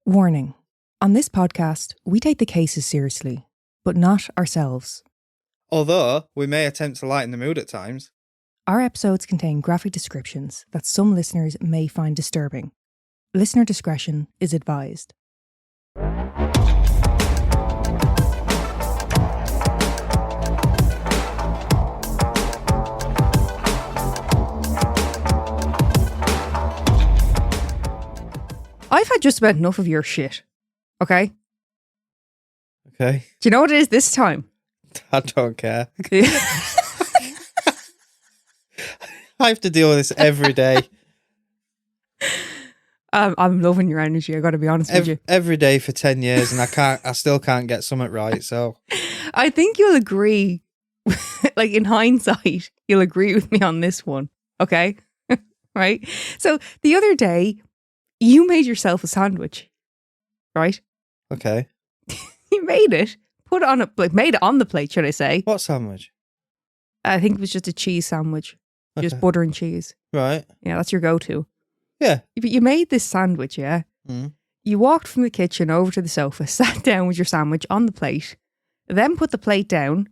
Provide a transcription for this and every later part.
Warning. On this podcast, we take the cases seriously, but not ourselves. Although, we may attempt to lighten the mood at times. Our episodes contain graphic descriptions that some listeners may find disturbing. Listener discretion is advised. I've had just about enough of your shit. Okay? Okay. Do you know what it is this time? I don't care. I have to deal with this every day. I'm loving your energy, I gotta be honest with you. Every day for 10 years and I still can't get something right, so. I think you'll agree, like in hindsight, you'll agree with me on this one. Okay? Right? So the other day, you made yourself a sandwich. Right? Okay. You made it. Put it on made it on the plate, should I say. What sandwich? I think it was just a cheese sandwich. Just butter and cheese. Right. Yeah, that's your go-to. Yeah. But you made this sandwich, yeah? Mm. You walked from the kitchen over to the sofa, sat down with your sandwich on the plate, then put the plate down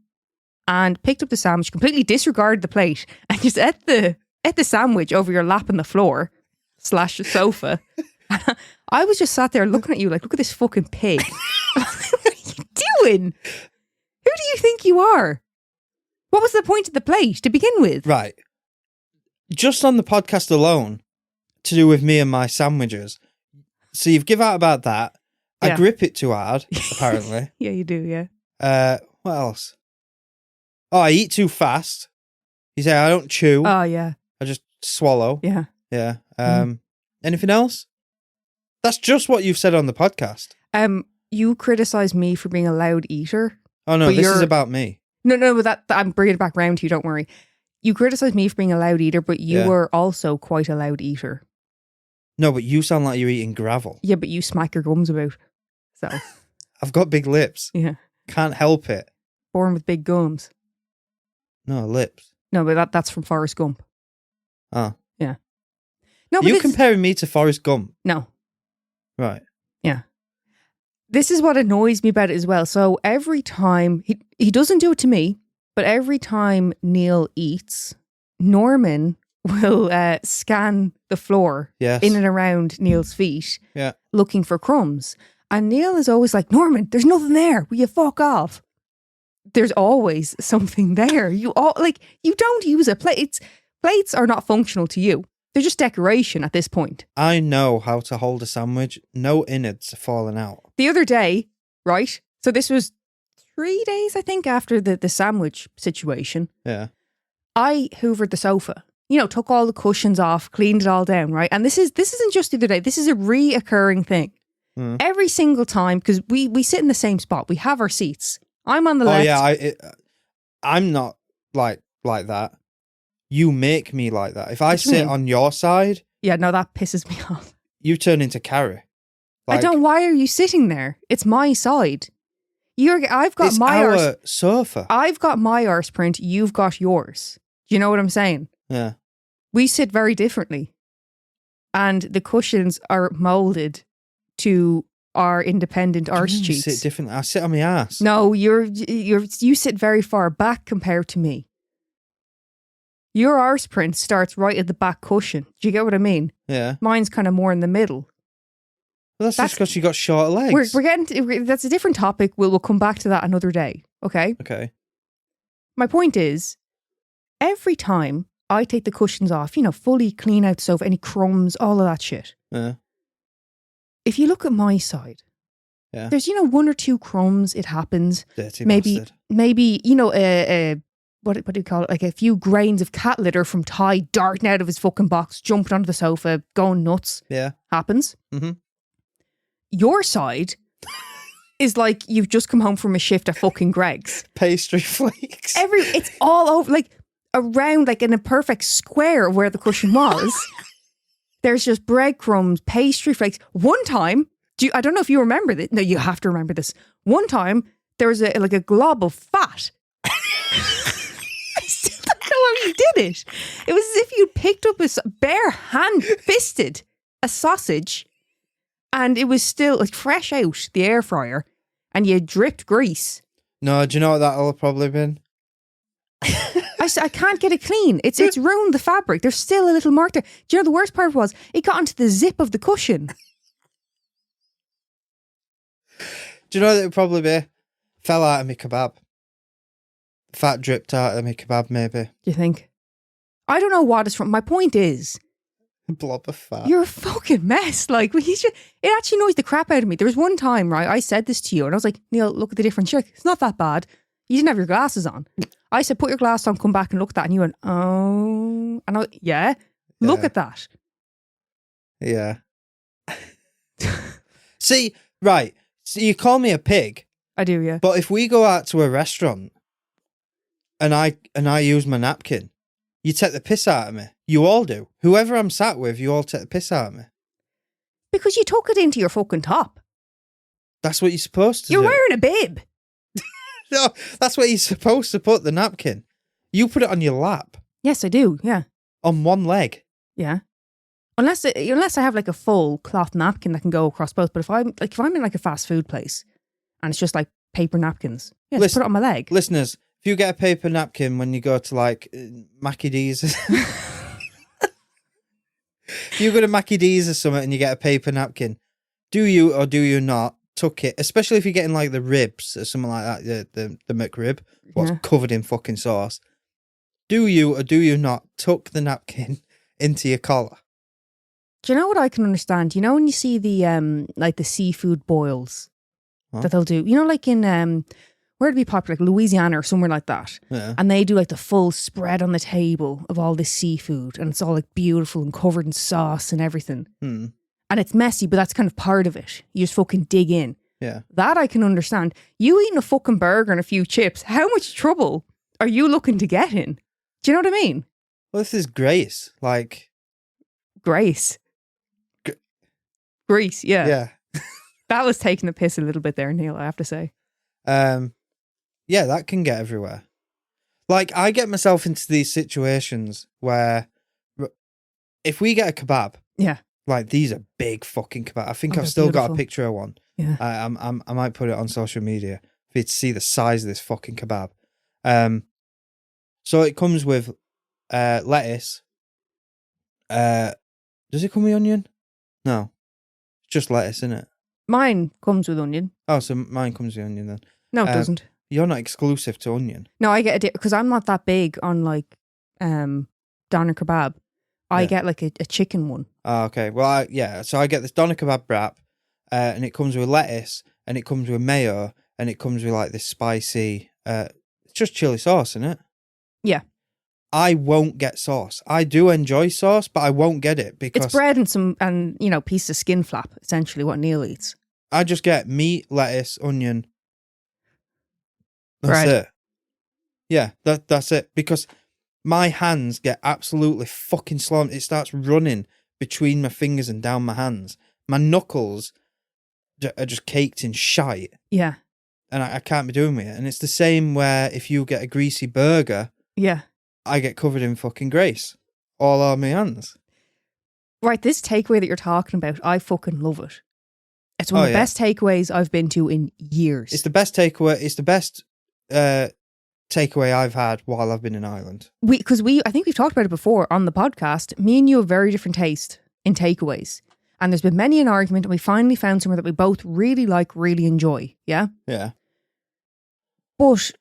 and picked up the sandwich, completely disregarded the plate, and just ate the sandwich over your lap on the floor / the sofa. I was just sat there looking at you like, look at this fucking pig. What are you doing? Who do you think you are? What was the point of the plate to begin with? Right. Just on the podcast alone, to do with me and my sandwiches. So you've give out about that. I grip it too hard, apparently. Yeah, you do, yeah. What else? Oh, I eat too fast. You say I don't chew. Oh, yeah. I just swallow. Yeah. Yeah. Anything else? That's just what you've said on the podcast. You criticize me for being a loud eater. Oh no, this is about me. No, but that I'm bringing it back round to you. Don't worry. You criticize me for being a loud eater, but you were also quite a loud eater. No, but you sound like you're eating gravel. Yeah, but you smack your gums about. So I've got big lips. Yeah, can't help it. Born with big gums. No lips. No, but that's from Forrest Gump. Oh, yeah. No, but you comparing me to Forrest Gump? No. Right. Yeah. This is what annoys me about it as well. So every time, he doesn't do it to me, but every time Neil eats, Norman will scan the floor in and around Neil's feet, looking for crumbs. And Neil is always like, Norman, there's nothing there. Will you fuck off? There's always something there. You don't use a plate. Plates are not functional to you. They're just decoration at this point. I know how to hold a sandwich. No innards are falling out. The other day, right? So this was 3 days, I think, after the sandwich situation. Yeah. I hoovered the sofa. You know, took all the cushions off, cleaned it all down, right? And this isn't just the other day. This is a reoccurring thing. Mm. Every single time, because we sit in the same spot. We have our seats. I'm on the left. Oh, yeah. I'm not like that. You make me like that. If I sit on your side... Yeah, no, that pisses me off. You turn into Carrie. I don't... Why are you sitting there? It's my side. I've got my sofa. I've got my arse print. You've got yours. Do you know what I'm saying? Yeah. We sit very differently. And the cushions are moulded to our independent arse cheeks. Sit different. I sit on my ass. No, you sit very far back compared to me. Your arse print starts right at the back cushion. Do you get what I mean? Yeah. Mine's kind of more in the middle. Well, that's just because you got short legs. We're getting that's a different topic. We'll come back to that another day. Okay? Okay. My point is, every time I take the cushions off, fully clean out the sofa, any crumbs, all of that shit. Yeah. If you look at my side, there's, one or two crumbs, it happens. Dirty bastard. Maybe, what do you call it? Like a few grains of cat litter from Ty darting out of his fucking box, jumping onto the sofa, going nuts. Yeah. Happens. Mm-hmm. Your side is like you've just come home from a shift at fucking Greg's. Pastry flakes. It's all over, like around, like in a perfect square of where the cushion was. There's just breadcrumbs, pastry flakes. One time, I don't know if you remember this. No, you have to remember this. One time, there was a glob of fat. I still don't know how you did it. It was as if you'd picked up a bare hand fisted a sausage and it was still like fresh out the air fryer, and you dripped grease. No, do you know what that'll have probably been? I can't get it clean. It's ruined the fabric. There's still a little mark there. Do you know the worst part was it got into the zip of the cushion. Do you know what it would probably be? Fell out of my kebab. Fat dripped out of my kebab, maybe. Do you think? I don't know what it's from. My point is, A blob of fat. you're a fucking mess. Like, it actually annoys the crap out of me. There was one time, right, I said this to you, and I was like, Neil, look at the difference. You're like, it's not that bad. You didn't have your glasses on. I said, put your glasses on, come back and look at that. And you went, oh. And I went, yeah, look at that. Yeah. See, right. So you call me a pig. I do, yeah. But if we go out to a restaurant and I use my napkin, you take the piss out of me. You all do. Whoever I'm sat with, you all take the piss out of me. Because you tuck it into your fucking top. That's what you're supposed to do. You're wearing a bib. No, that's where you're supposed to put the napkin. You put it on your lap. Yes, I do, yeah. On one leg. Yeah. Unless I have like a full cloth napkin that can go across both. But if I'm in like a fast food place and it's just like paper napkins, yeah, just put it on my leg. Listeners, if you get a paper napkin when you go to like Mackie D's, if you go to Mackie D's or something and you get a paper napkin, do you or do you not tuck it? Especially if you're getting like the ribs or something like that, the McRib, what's covered in fucking sauce. Do you or do you not tuck the napkin into your collar? Do you know what I can understand? You know when you see the like the seafood boils that they'll do, you know, like in where it'd be popular, like Louisiana or somewhere like that. Yeah. And they do like the full spread on the table of all this seafood, and it's all like beautiful and covered in sauce and everything. And it's messy, but that's kind of part of it. You just fucking dig in. Yeah. That I can understand. You eating a fucking burger and a few chips, how much trouble are you looking to get in? Do you know what I mean? Well, this is Grace. Like Grace. Grease, yeah. Yeah. That was taking the piss a little bit there, Neil, I have to say. Yeah, that can get everywhere. Like, I get myself into these situations where if we get a kebab, yeah, like these are big fucking kebab. I think I've they're still beautiful. got a picture of one. Yeah. I might put it on social media for you to see the size of this fucking kebab. So it comes with lettuce. Does it come with onion? No. It's just lettuce, isn't it? Mine comes with onion. Oh, so mine comes with onion then. No, it doesn't. You're not exclusive to onion. No, I get a because I'm not that big on like doner kebab. I get like a chicken one. Oh, okay. Well, so I get this doner kebab wrap, and it comes with lettuce, and it comes with mayo, and it comes with like this spicy, it's just chili sauce, isn't it? Yeah. I won't get sauce. I do enjoy sauce, but I won't get it because it's bread and some pieces of skin flap, essentially what Neil eats. I just get meat, lettuce, onion. That's Bread. it. Yeah, that's it. Because my hands get absolutely fucking slammed. It starts running between my fingers and down my hands. My knuckles are just caked in shite. Yeah. And I can't be doing with it. And it's the same where if you get a greasy burger, yeah, I get covered in fucking grease all on my hands. Right, this takeaway that you're talking about, I fucking love it. It's one of the best takeaways I've been to in years. It's the best takeaway. It's the best takeaway I've had while I've been in Ireland. I think we've talked about it before on the podcast. Me and you have very different taste in takeaways. And there's been many an argument, and we finally found somewhere that we both really like, really enjoy. Yeah? Yeah. But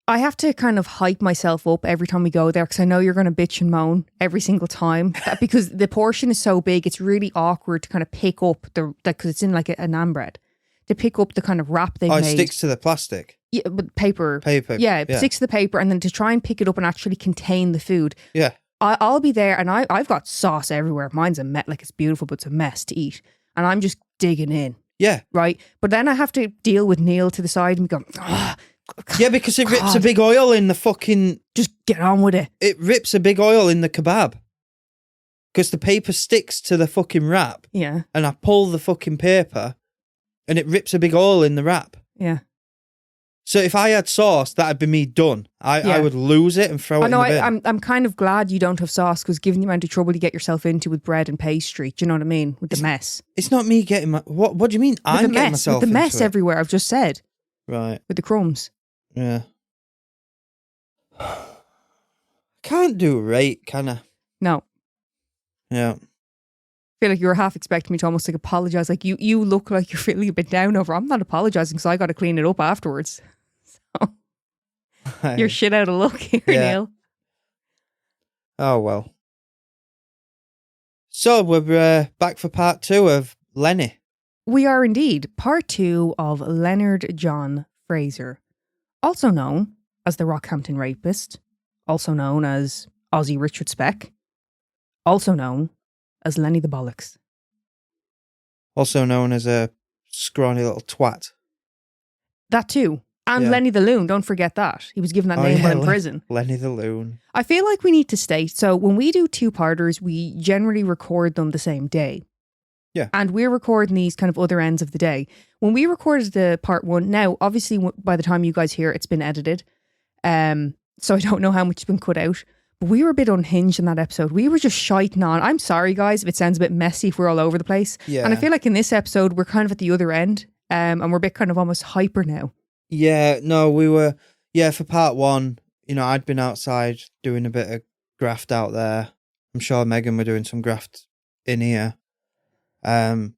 I have to kind of hype myself up every time we go there because I know you're going to bitch and moan every single time because the portion is so big. It's really awkward to kind of pick up because it's in like a naan bread, to pick up the kind of wrap they made. It sticks to the plastic. Yeah, but paper. Yeah, it sticks to the paper, and then to try and pick it up and actually contain the food. Yeah. I'll be there, and I've got sauce everywhere. Mine's a mess, like it's beautiful, but it's a mess to eat, and I'm just digging in. Yeah. Right, but then I have to deal with Neil to the side and go, yeah, because it rips a big oil in the fucking... Just get on with it. It rips a big oil in the kebab. Because the paper sticks to the fucking wrap. Yeah. And I pull the fucking paper and it rips a big oil in the wrap. Yeah. So if I had sauce, that'd be me done. I would lose it and throw it in the bin. I'm kind of glad you don't have sauce, because given the amount of trouble you get yourself into with bread and pastry, do you know what I mean? With the mess. It's not me getting my... What do you mean I'm getting myself with the mess into it? everywhere, I've just said. Right. With the crumbs. Yeah. Can't do right, can I? No. Yeah. I feel like you were half expecting me to almost like apologise. Like you look like you're feeling a bit down over. I'm not apologising because I got to clean it up afterwards. So you're shit out of luck here, Neil. Oh well. So we're back for part 2 of Lenny. We are indeed. Part 2 of Leonard John Fraser, also known as the Rockhampton Rapist, also known as Aussie Richard Speck, also known as Lenny the Bollocks. Also known as a scrawny little twat. That too. And Lenny the Loon, don't forget that. He was given that name while in prison. Lenny the Loon. I feel like we need to state, so when we do 2-parters, we generally record them the same day. Yeah. And we're recording these kind of other ends of the day. When we recorded the part 1, now, obviously, by the time you guys hear it, it's been edited. So I don't know how much has been cut out. But we were a bit unhinged in that episode. We were just shiting on. I'm sorry, guys, if it sounds a bit messy, if we're all over the place. Yeah. And I feel like in this episode, we're kind of at the other end. And we're a bit kind of almost hyper now. Yeah, no, we were... Yeah, for part 1, I'd been outside doing a bit of graft out there. I'm sure Megan were doing some graft in here. I we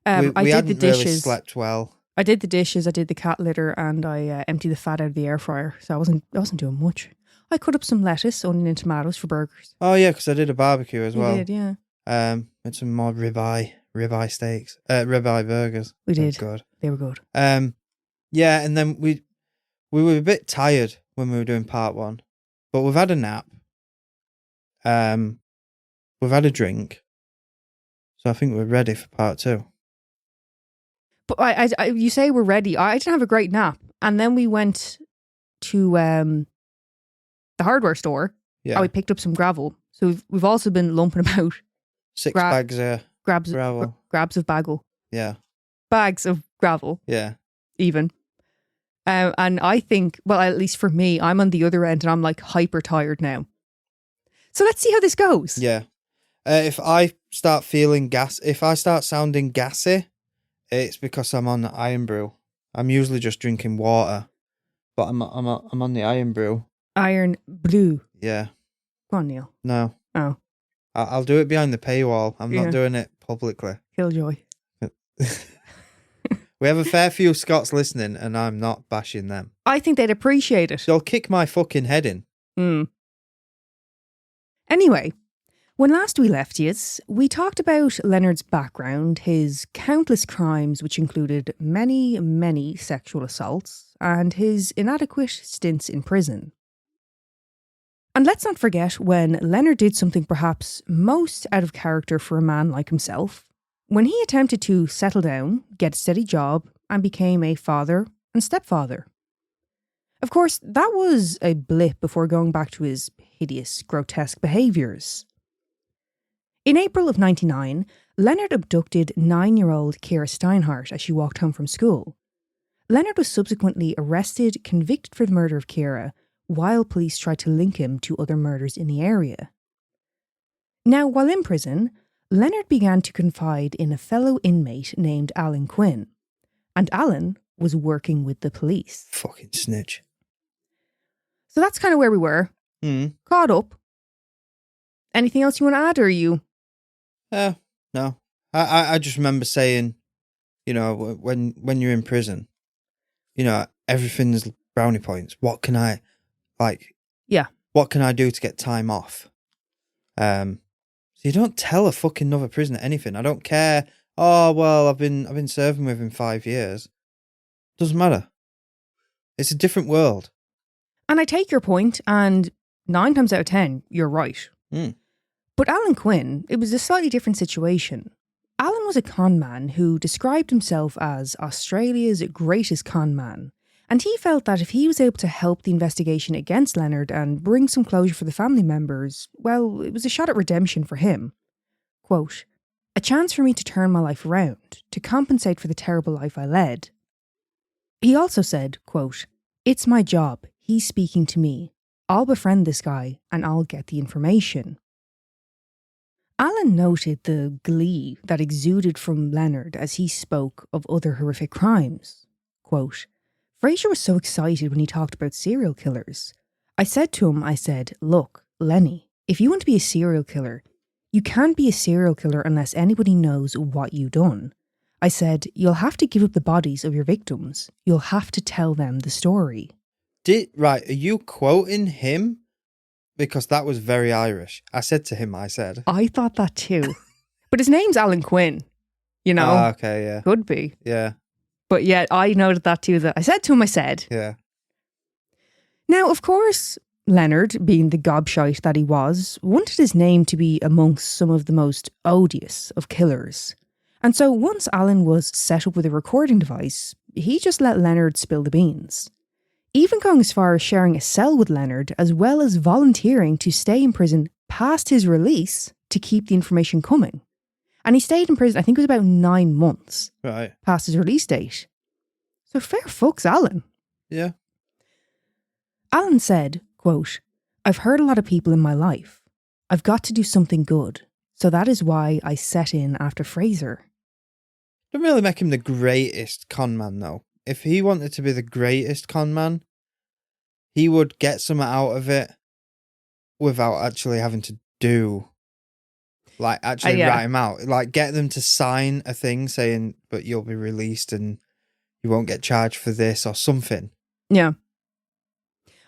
did hadn't the dishes. really slept well. I did the dishes, I did the cat litter, and I emptied the fat out of the air fryer. So I wasn't doing much. I cut up some lettuce, onion and tomatoes for burgers. Oh yeah, because I did a barbecue as well. You did, yeah. Had some more ribeye steaks, ribeye burgers. We did. Good. They were good. Yeah, and then we were a bit tired when we were doing part 1, but we've had a nap. We've had a drink, so I think we're ready for part 2. But I you say we're ready. I didn't have a great nap, and then we went to the hardware store. Yeah. And we picked up some gravel. So we've also been lumping about 6 bags of gravel. Grabs of bagel. Yeah. Bags of gravel. Yeah. Even. And I think, well, at least for me, I'm on the other end and I'm like hyper tired now. So let's see how this goes. Yeah. If I start feeling if I start sounding gassy, it's because I'm on the Iron Brew. I'm usually just drinking water, but I'm on the Iron Brew. Iron Brew. Yeah. Go on, Neil. No. Oh. I'll do it behind the paywall. I'm not doing it publicly. Killjoy. We have a fair few Scots listening, and I'm not bashing them. I think they'd appreciate it. They'll kick my fucking head in. Anyway, when last we left yous, we talked about Leonard's background, his countless crimes, which included many, many sexual assaults, and his inadequate stints in prison. And let's not forget when Leonard did something perhaps most out of character for a man like himself, when he attempted to settle down, get a steady job, and became a father and stepfather. Of course, that was a blip before going back to his hideous, grotesque behaviours. In April of 1999, Leonard abducted 9-year-old Kira Steinhardt as she walked home from school. Leonard was subsequently arrested, convicted for the murder of Kira, while police tried to link him to other murders in the area. Now, while in prison, Leonard began to confide in a fellow inmate named Alan Quinn, and Alan was working with the police. Fucking snitch. So that's kind of where we were. Caught up. Anything else you want to add, or are you? No. I just remember saying, when you're in prison, everything's brownie points. What can I, what can I do to get time off? So you don't tell a fucking another prisoner anything. I don't care. Oh, well, I've been serving with him 5 years. Doesn't matter. It's a different world. And I take your point, and 9 times out of 10, you're right. But Alan Quinn, it was a slightly different situation. Alan was a con man who described himself as Australia's greatest con man, and he felt that if he was able to help the investigation against Leonard and bring some closure for the family members, well, it was a shot at redemption for him. Quote, "A chance for me to turn my life around, to compensate for the terrible life I led." He also said, quote, It's my job. He's speaking to me. I'll befriend this guy and I'll get the information. Alan noted the glee that exuded from Leonard as he spoke of other horrific crimes. Quote, Fraser was so excited when he talked about serial killers. I said to him, look, Lenny, if you want to be a serial killer, you can't be a serial killer unless anybody knows what you've done. I said, you'll have to give up the bodies of your victims. You'll have to tell them the story. Are you quoting him? Because that was very Irish. I said to him, I thought that too. But his name's Alan Quinn, you know. Oh, okay, yeah. Could be. Yeah. But yeah, I noted that too, that I said to him, Yeah. Now, of course, Leonard, being the gobshite that he was, wanted his name to be amongst some of the most odious of killers. And so once Alan was set up with a recording device, he just let Leonard spill the beans. Even going as far as sharing a cell with Leonard, as well as volunteering to stay in prison past his release to keep the information coming. And he stayed in prison, I think it was about 9 months. Right. Past his release date. So fair fucks Alan. Yeah. Alan said, quote, I've hurt a lot of people in my life. I've got to do something good. So that is why I set in after Fraser. Don't really make him the greatest con man, though. If he wanted to be the greatest con man, he would get something out of it without actually having to do, like, actually write him out. Like, get them to sign a thing saying, but you'll be released and you won't get charged for this or something. Yeah.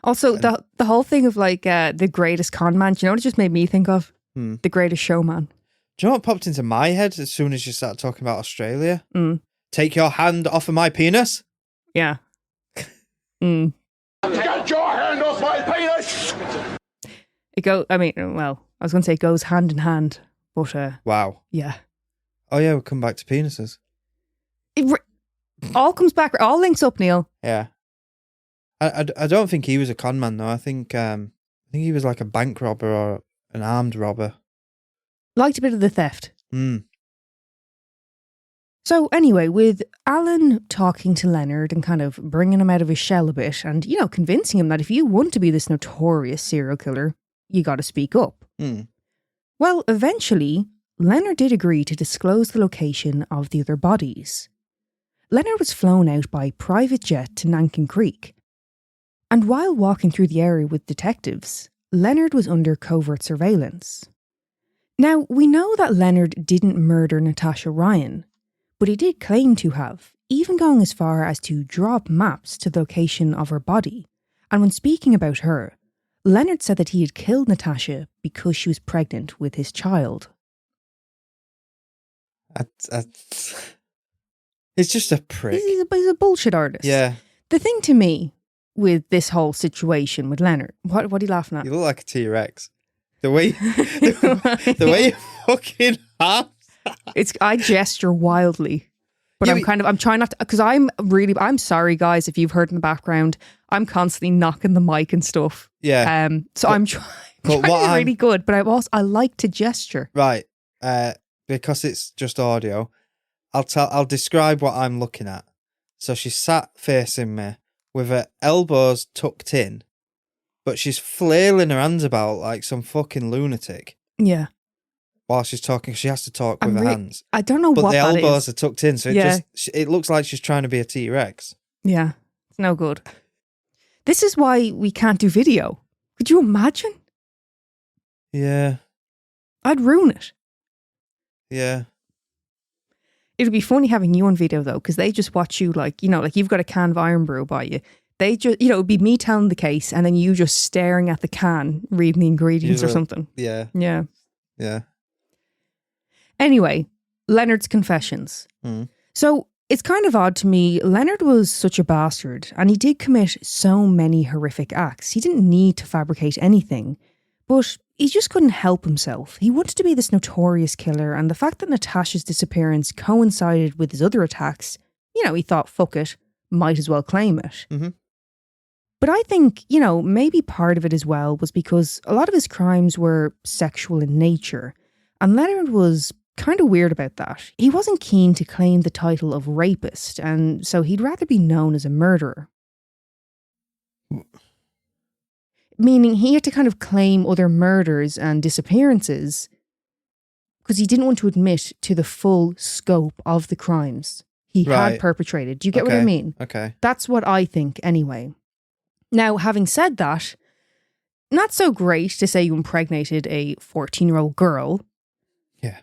Also, the whole thing of, like, the greatest con man, do you know what it just made me think of? The Greatest Showman. Do you know what popped into my head as soon as you started talking about Australia? Take your hand off of my penis? Yeah. Get your hand off my penis! I was going to say it goes hand in hand, but... Wow. Yeah. Oh yeah, we'll come back to penises. It all comes back, all links up, Neil. Yeah. I don't think he was a con man, though. I think he was like a bank robber or an armed robber. Liked a bit of the theft. So anyway, with Alan talking to Leonard and kind of bringing him out of his shell a bit and, you know, convincing him that if you want to be this notorious serial killer, you got to speak up. Well, eventually, Leonard did agree to disclose the location of the other bodies. Leonard was flown out by private jet to Nankin Creek. And while walking through the area with detectives, Leonard was under covert surveillance. Now, we know that Leonard didn't murder Natasha Ryan, but he did claim to have, even going as far as to drop maps to the location of her body. And when speaking about her, Leonard said that he had killed Natasha because she was pregnant with his child. He's just a prick. He's a bullshit artist. Yeah. The thing to me with this whole situation with Leonard, what are you laughing at? You look like a T-Rex. The way you fucking have. I gesture wildly, but I'm trying not to, because I'm sorry guys if you've heard in the background, I'm constantly knocking the mic and stuff. Yeah. So I'm trying to be really good, but I like to gesture. Right. Because it's just audio, I'll describe what I'm looking at. So she's sat facing me with her elbows tucked in, but she's flailing her hands about like some fucking lunatic. Yeah. While she's talking, she has to talk with her hands. I don't know but what that is. But the elbows are tucked in, so it looks like she's trying to be a T-Rex. Yeah, it's no good. This is why we can't do video. Could you imagine? Yeah. I'd ruin it. Yeah. It'd be funny having you on video though, because they just watch you like you've got a can of Iron Brew by you. They just, it'd be me telling the case and then you just staring at the can, reading the ingredients or something. Yeah. Yeah. Yeah. Anyway, Leonard's confessions. So it's kind of odd to me. Leonard was such a bastard and he did commit so many horrific acts. He didn't need to fabricate anything, but he just couldn't help himself. He wanted to be this notorious killer, and the fact that Natasha's disappearance coincided with his other attacks, he thought, fuck it, might as well claim it. But I think, maybe part of it as well was because a lot of his crimes were sexual in nature, and Leonard was kind of weird about that. He wasn't keen to claim the title of rapist, and so he'd rather be known as a murderer. meaning he had to kind of claim other murders and disappearances because he didn't want to admit to the full scope of the crimes he had perpetrated. Do you get what I mean? Okay. That's what I think anyway. Now, having said that, not so great to say you impregnated a 14-year-old girl. Yeah.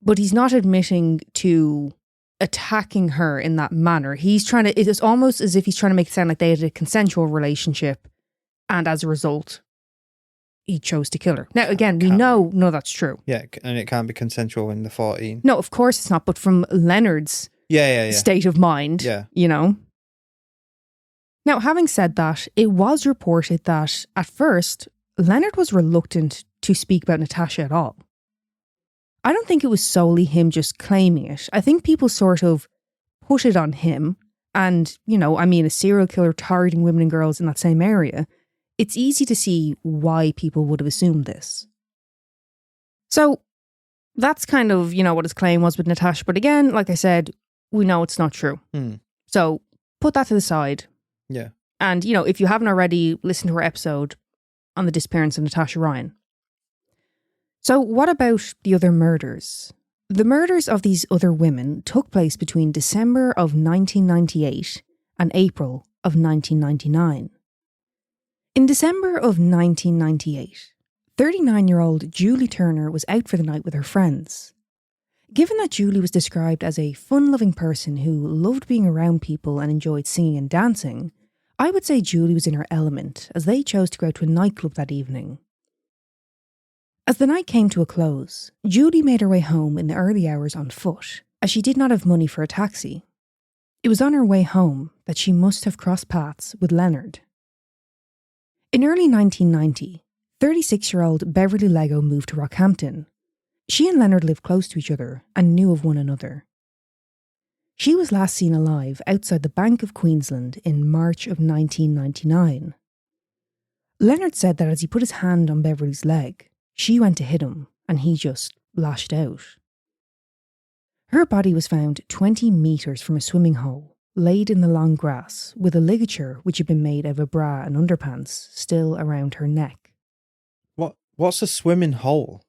But he's not admitting to attacking her in that manner. He's trying to, it's almost as if he's trying to make it sound like they had a consensual relationship and as a result, he chose to kill her. Now, again, we know that's true. Yeah, and it can't be consensual when they're 14. No, of course it's not, but from Leonard's state of mind, you know. Now, having said that, it was reported that at first, Leonard was reluctant to speak about Natasha at all. I don't think it was solely him just claiming it. I think people sort of put it on him. And, you know, I mean, a serial killer targeting women and girls in that same area. It's easy to see why people would have assumed this. So that's kind of, you know, what his claim was with Natasha. But again, like I said, we know it's not true. So put that to the side. Yeah. And, you know, if you haven't already listened to our episode on the disappearance of Natasha Ryan. So what about the other murders? The murders of these other women took place between December of 1998 and April of 1999. In December of 1998, 39-year-old Julie Turner was out for the night with her friends. Given that Julie was described as a fun-loving person who loved being around people and enjoyed singing and dancing, I would say Julie was in her element as they chose to go to a nightclub that evening. As the night came to a close, Julie made her way home in the early hours on foot, as she did not have money for a taxi. It was on her way home that she must have crossed paths with Leonard. In early 1990, 36-year-old Beverley Leggo moved to Rockhampton. She and Leonard lived close to each other and knew of one another. She was last seen alive outside the Bank of Queensland in March of 1999. Leonard said that as he put his hand on Beverley's leg, she went to hit him and he just lashed out. Her body was found 20 metres from a swimming hole, laid in the long grass, with a ligature which had been made of a bra and underpants still around her neck. What's a swimming hole?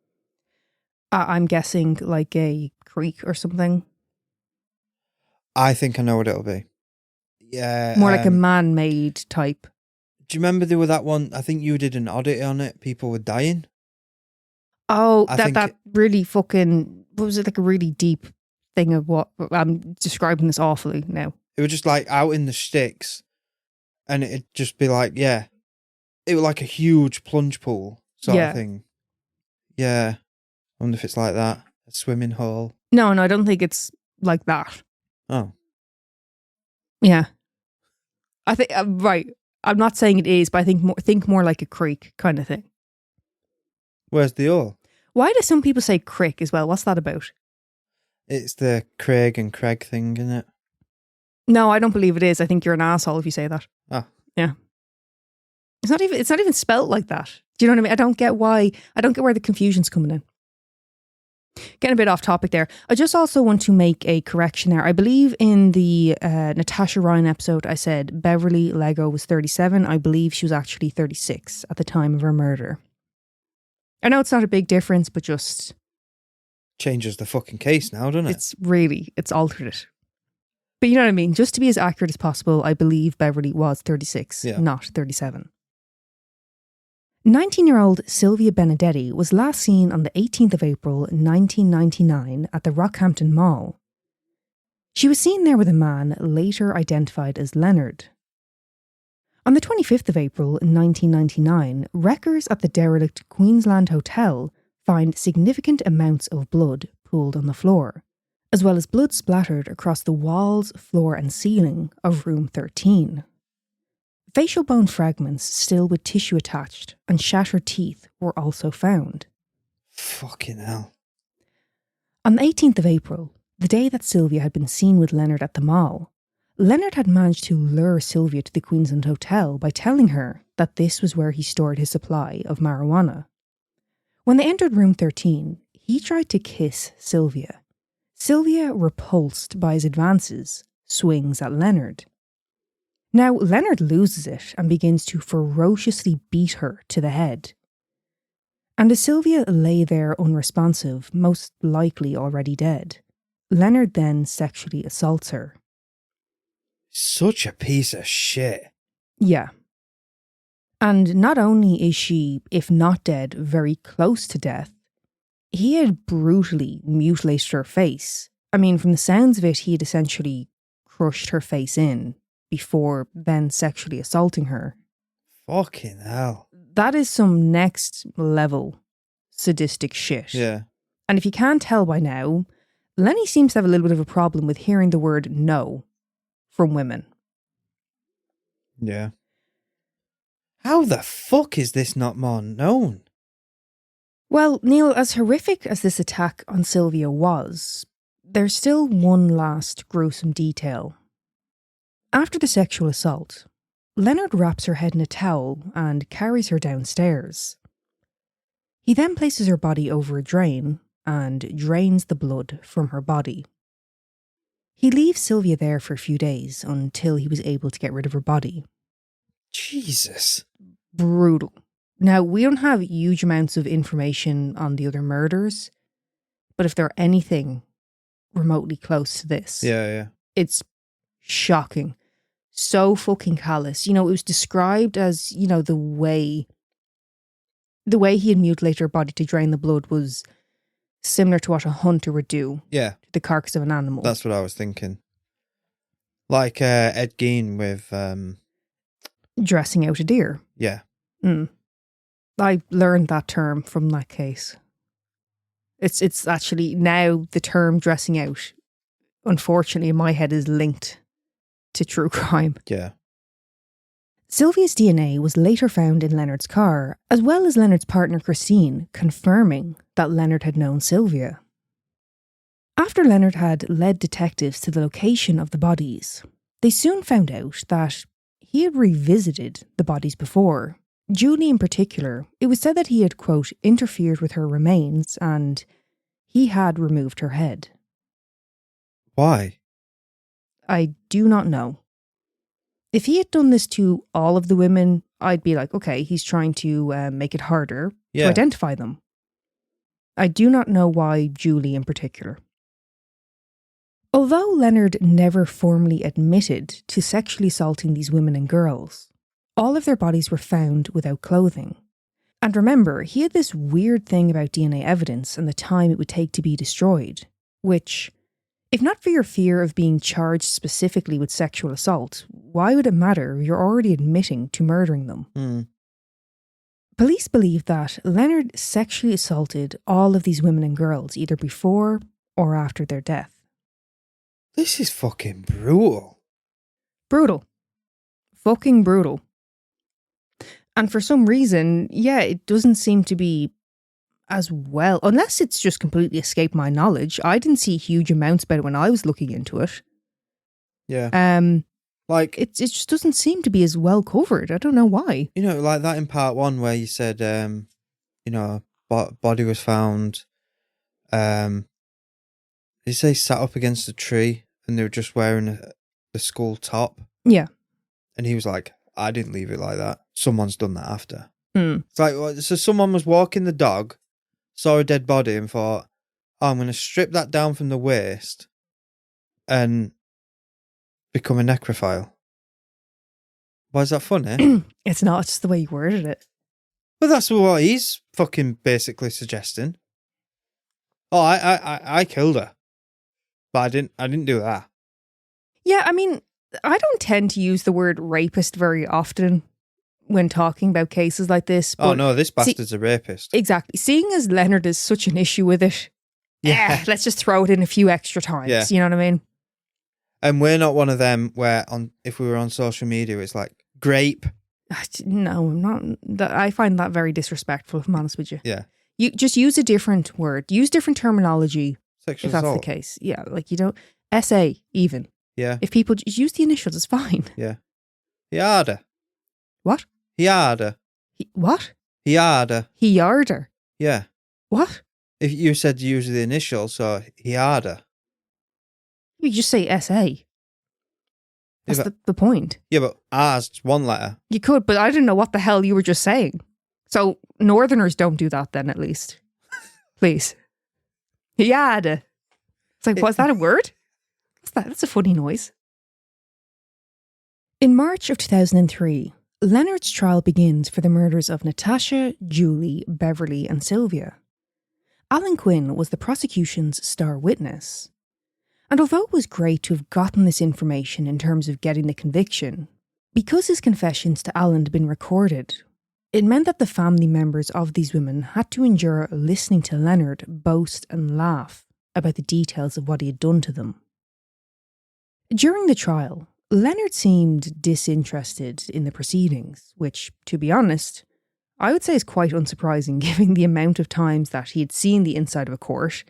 I'm guessing like a creek or something. I think I know what it'll be. Yeah. More like a man-made type. Do you remember there was that one, I think you did an oddity on it, people were dying? Oh, that really fucking, what was it, like a really deep thing of what, I'm describing this awfully now. It was just like out in the sticks and it'd just be like, it was like a huge plunge pool sort of thing. Yeah. I wonder if it's like that, a swimming hole. No, I don't think it's like that. Oh. Yeah. I think, right, I'm not saying it is, but I think more like a creek kind of thing. Where's the all? Why do some people say crick as well? What's that about? It's the Craig and Craig thing, isn't it? No, I don't believe it is. I think you're an asshole if you say that. Oh. Yeah. It's not even spelt like that. Do you know what I mean? I don't get where the confusion's coming in. Getting a bit off topic there. I just also want to make a correction there. I believe in the Natasha Ryan episode, I said Beverley Leggo was 37. I believe she was actually 36 at the time of her murder. I know it's not a big difference, but just... changes the fucking case now, doesn't it? It's altered it. But you know what I mean? Just to be as accurate as possible, I believe Beverley was 36, not 37. 19-year-old Sylvia Benedetti was last seen on the 18th of April 1999 at the Rockhampton Mall. She was seen there with a man later identified as Leonard. On the 25th of April 1999, wreckers at the derelict Queensland Hotel find significant amounts of blood pooled on the floor, as well as blood splattered across the walls, floor and ceiling of room 13. Facial bone fragments still with tissue attached and shattered teeth were also found. Fucking hell. On the 18th of April, the day that Sylvia had been seen with Leonard at the mall, Leonard had managed to lure Sylvia to the Queensland Hotel by telling her that this was where he stored his supply of marijuana. When they entered room 13, he tried to kiss Sylvia. Sylvia, repulsed by his advances, swings at Leonard. Now, Leonard loses it and begins to ferociously beat her to the head. And as Sylvia lay there unresponsive, most likely already dead, Leonard then sexually assaults her. Such a piece of shit. Yeah. And not only is she, if not dead, very close to death, he had brutally mutilated her face. I mean, from the sounds of it, he had essentially crushed her face in before then sexually assaulting her. Fucking hell. That is some next level sadistic shit. Yeah. And if you can't tell by now, Lenny seems to have a little bit of a problem with hearing the word no from women. Yeah. How the fuck is this not more known? Well, Neil, as horrific as this attack on Sylvia was, there's still one last gruesome detail. After the sexual assault, Leonard wraps her head in a towel and carries her downstairs. He then places her body over a drain and drains the blood from her body. He leaves Sylvia there for a few days until he was able to get rid of her body. Jesus. Brutal. Now, we don't have huge amounts of information on the other murders, but if they're anything remotely close to this, Yeah. it's shocking. So fucking callous. You know, it was described as, you know, the way he had mutilated her body to drain the blood was similar to what a hunter would do Yeah. to the carcass of an animal. That's what I was thinking. Like Ed Gein with... dressing out a deer. Yeah. I learned that term from that case. It's actually now the term dressing out, unfortunately, in my head is linked to true crime. Yeah. Sylvia's DNA was later found in Leonard's car, as well as Leonard's partner Christine, confirming that Leonard had known Sylvia. After Leonard had led detectives to the location of the bodies, they soon found out that he had revisited the bodies before. Julie in particular, it was said that he had, quote, interfered with her remains and he had removed her head. Why? I do not know. If he had done this to all of the women, I'd be like, okay, he's trying to make it harder to identify them. I do not know why Julie in particular. Although Leonard never formally admitted to sexually assaulting these women and girls, all of their bodies were found without clothing. And remember, he had this weird thing about DNA evidence and the time it would take to be destroyed, which, if not for your fear of being charged specifically with sexual assault, why would it matter? You're already admitting to murdering them. Police believe that Leonard sexually assaulted all of these women and girls either before or after their death. This is fucking brutal. Brutal. Fucking brutal. And for some reason, yeah, it doesn't seem to be as well, unless it's just completely escaped my knowledge. I didn't see huge amounts about it when I was looking into it. Yeah. Like it just doesn't seem to be as well covered. I don't know why. You know, like that in part one where you said, you know, body was found. Did you say sat up against a tree and they were just wearing the school top? Yeah. And he was like, I didn't leave it like that. Someone's done that after. It's like, so someone was walking the dog, saw a dead body and thought, oh, I'm going to strip that down from the waist and become a necrophile. Why is that funny? It's not, it's just the way you worded it. Well, that's what he's fucking basically suggesting. Oh, I killed her. But I didn't do that. Yeah, I mean, I don't tend to use the word rapist very often when talking about cases like this. But oh no, this bastard's a rapist. Exactly. Seeing as Leonard is such an issue with it, let's just throw it in a few extra times. Yeah. You know what I mean? And we're not one of them where if we were on social media, it's like, grape. No, I'm not. I find that very disrespectful, if I'm honest with you. Yeah. You just use a different word. Use different terminology. Sexual if that's assault. the case. Yeah, like you don't... SA, even. Yeah. If people just use the initials, it's fine. Yeah. Hiada. What? Hiada. What? Hiada. Hiarder. Yeah. What? If you said use the initial, so Hiada. You just say SA. That's the point. Yeah, but R's one letter. You could, but I didn't know what the hell you were just saying. So Northerners don't do that then, at least. Please. Yada. It's like, was that a word? What's that? That's a funny noise. In March of 2003, Leonard's trial begins for the murders of Natasha, Julie, Beverley and Sylvia. Alan Quinn was the prosecution's star witness. And although it was great to have gotten this information in terms of getting the conviction, because his confessions to Alan had been recorded, it meant that the family members of these women had to endure listening to Leonard boast and laugh about the details of what he had done to them. During the trial, Leonard seemed disinterested in the proceedings, which, to be honest, I would say is quite unsurprising given the amount of times that he had seen the inside of a court,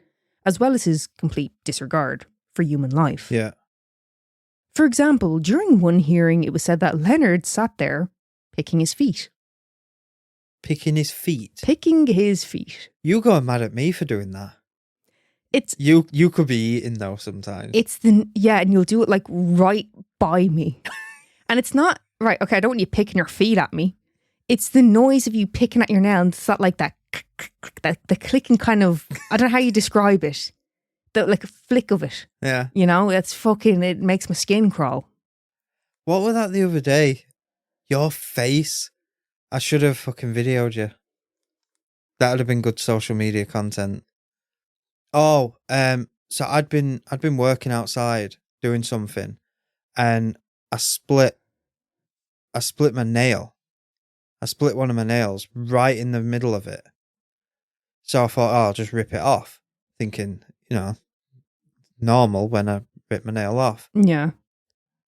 as well as his complete disregard for human life. Yeah. For example, during one hearing, it was said that Leonard sat there picking his feet. Picking his feet? Picking his feet. You going mad at me for doing that. It's You could be eating though sometimes. and you'll do it like right by me. And it's not, right, okay, I don't want you picking your feet at me. It's the noise of you picking at your nail, and it's not like that, the clicking kind of, I don't know how you describe it. Like a flick of it. Yeah. You know, it makes my skin crawl. What was that the other day? Your face. I should have fucking videoed you. That would have been good social media content. Oh, so I'd been working outside doing something, and I split my nail. I split one of my nails right in the middle of it. So I thought, oh, I'll just rip it off, thinking, normal when I rip my nail off. Yeah.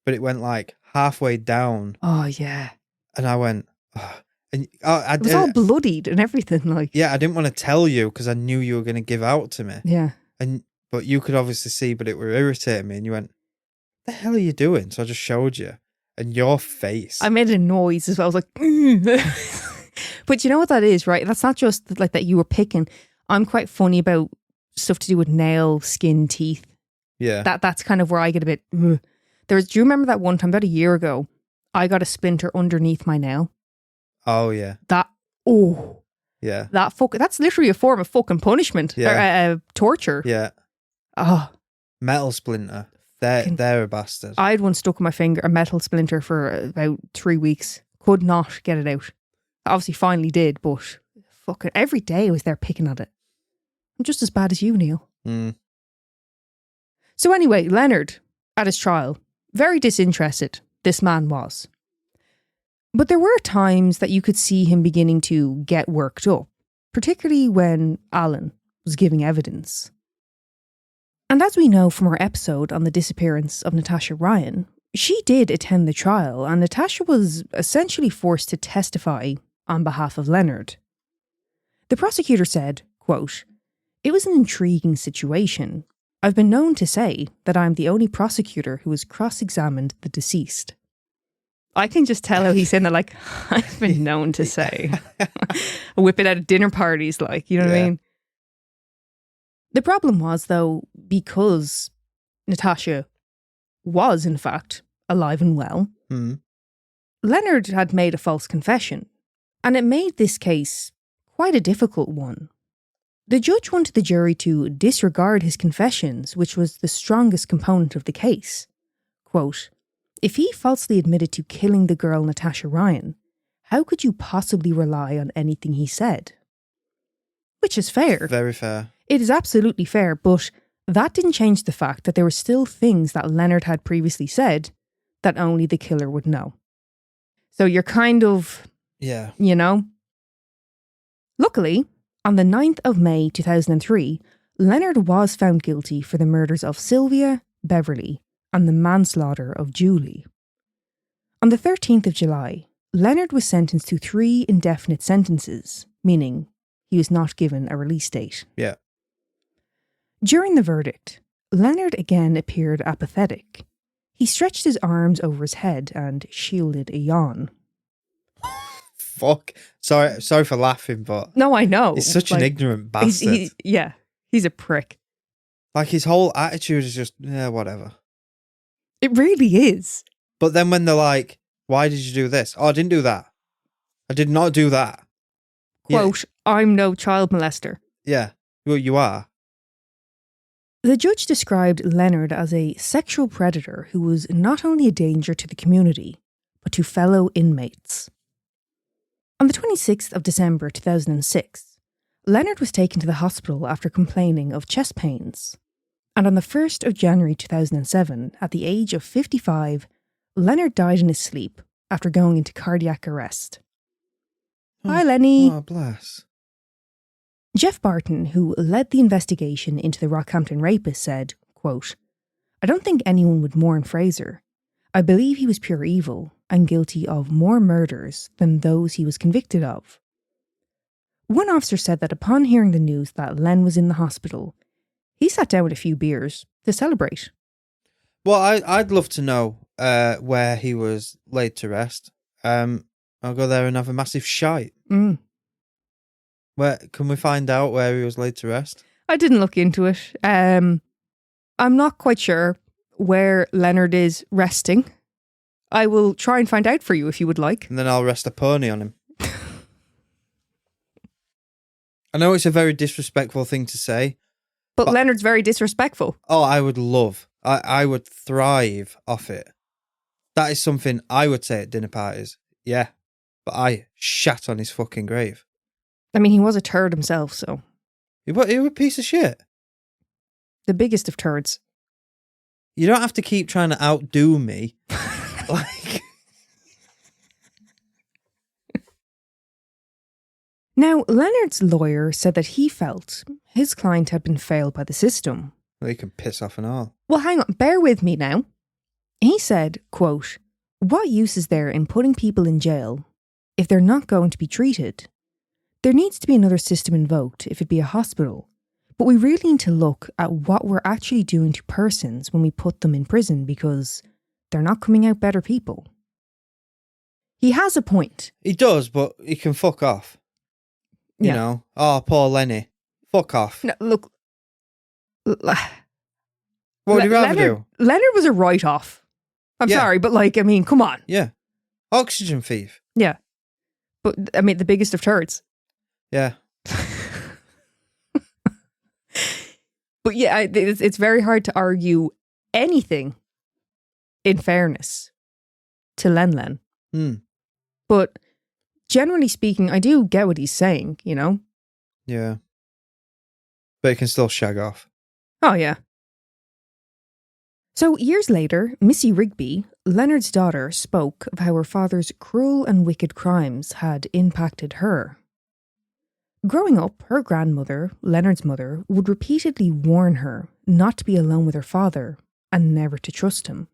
But it went like halfway down. Oh, yeah. And I went, oh. And it was all bloodied and everything. Like, yeah, I didn't want to tell you because I knew you were going to give out to me. Yeah. But you could obviously see, but it were irritating me. And you went, what the hell are you doing? So I just showed you. And your face. I made a noise as well. I was like, but you know what that is, right? That's not just like that you were picking. I'm quite funny about stuff to do with nail, skin, teeth. Yeah. That's kind of where I get a bit. Do you remember that one time about a year ago? I got a splinter underneath my nail. Oh yeah. Yeah. That's literally a form of fucking punishment. Yeah. Or, torture. Yeah. Oh. Metal splinter. They're a bastard. I had one stuck in my finger, a metal splinter for about 3 weeks. Could not get it out. Obviously finally did, but fucking every day I was there picking at it. I'm just as bad as you, Neil. Mm. So anyway, Leonard, at his trial, very disinterested, this man was. But there were times that you could see him beginning to get worked up, particularly when Alan was giving evidence. And as we know from our episode on the disappearance of Natasha Ryan, she did attend the trial, and Natasha was essentially forced to testify on behalf of Leonard. The prosecutor said, quote, "It was an intriguing situation. I've been known to say that I'm the only prosecutor who has cross-examined the deceased." I can just tell how he's saying that, like, I've been known to say. Whip it out at dinner parties, like, you know what I mean? The problem was, though, because Natasha was, in fact, alive and well, Leonard had made a false confession, and it made this case quite a difficult one. The judge wanted the jury to disregard his confessions, which was the strongest component of the case. Quote, "If he falsely admitted to killing the girl Natasha Ryan, how could you possibly rely on anything he said?" Which is fair. Very fair. It is absolutely fair, but that didn't change the fact that there were still things that Leonard had previously said that only the killer would know. So you're kind of, you know. Luckily, on the 9th of May 2003, Leonard was found guilty for the murders of Sylvia, Beverley, and the manslaughter of Julie. On the 13th of July, Leonard was sentenced to 3 indefinite sentences, meaning he was not given a release date. Yeah. During the verdict, Leonard again appeared apathetic. He stretched his arms over his head and shielded a yawn. Fuck. Sorry for laughing, but... No, I know. He's such an ignorant bastard. He's a prick. Like, his whole attitude is just, yeah, whatever. It really is. But then when they're like, why did you do this? Oh, I didn't do that. I did not do that. Quote, I'm no child molester. Yeah. Well, you are. The judge described Leonard as a sexual predator who was not only a danger to the community, but to fellow inmates. On the 26th of December 2006, Leonard was taken to the hospital after complaining of chest pains. And on the 1st of January 2007, at the age of 55, Leonard died in his sleep after going into cardiac arrest. Hi, Lenny. Oh, bless. Jeff Barton, who led the investigation into the Rockhampton rapist, said, quote, I don't think anyone would mourn Fraser. I believe he was pure evil and guilty of more murders than those he was convicted of. One officer said that upon hearing the news that Len was in the hospital, he sat down with a few beers to celebrate. Well, I'd love to know where he was laid to rest. I'll go there and have a massive shite. Where can we find out where he was laid to rest? I didn't look into it. I'm not quite sure where Leonard is resting. I will try and find out for you if you would like. And then I'll rest a pony on him. I know it's a very disrespectful thing to say. But Leonard's very disrespectful. Oh, I would love. I would thrive off it. That is something I would say at dinner parties. Yeah. But I shat on his fucking grave. I mean, he was a turd himself, so. He was a piece of shit. The biggest of turds. You don't have to keep trying to outdo me. Like. Now, Leonard's lawyer said that he felt his client had been failed by the system. Well, you can piss off and all. Well, hang on, bear with me now. He said, quote, what use is there in putting people in jail if they're not going to be treated? There needs to be another system invoked if it be a hospital. But we really need to look at what we're actually doing to persons when we put them in prison because they're not coming out better people. He has a point. He does, but he can fuck off. You know? Oh, poor Lenny. Fuck off. No, look. What would you rather do? Leonard was a write-off. I'm sorry, but like, I mean, come on. Yeah. Oxygen thief. Yeah. But, I mean, the biggest of turds. Yeah. But yeah, it's very hard to argue anything in fairness to Len. But generally speaking, I do get what he's saying, you know? Yeah. But he can still shag off. Oh, yeah. So years later, Missy Rigby, Leonard's daughter, spoke of how her father's cruel and wicked crimes had impacted her. Growing up, her grandmother, Leonard's mother, would repeatedly warn her not to be alone with her father and never to trust him.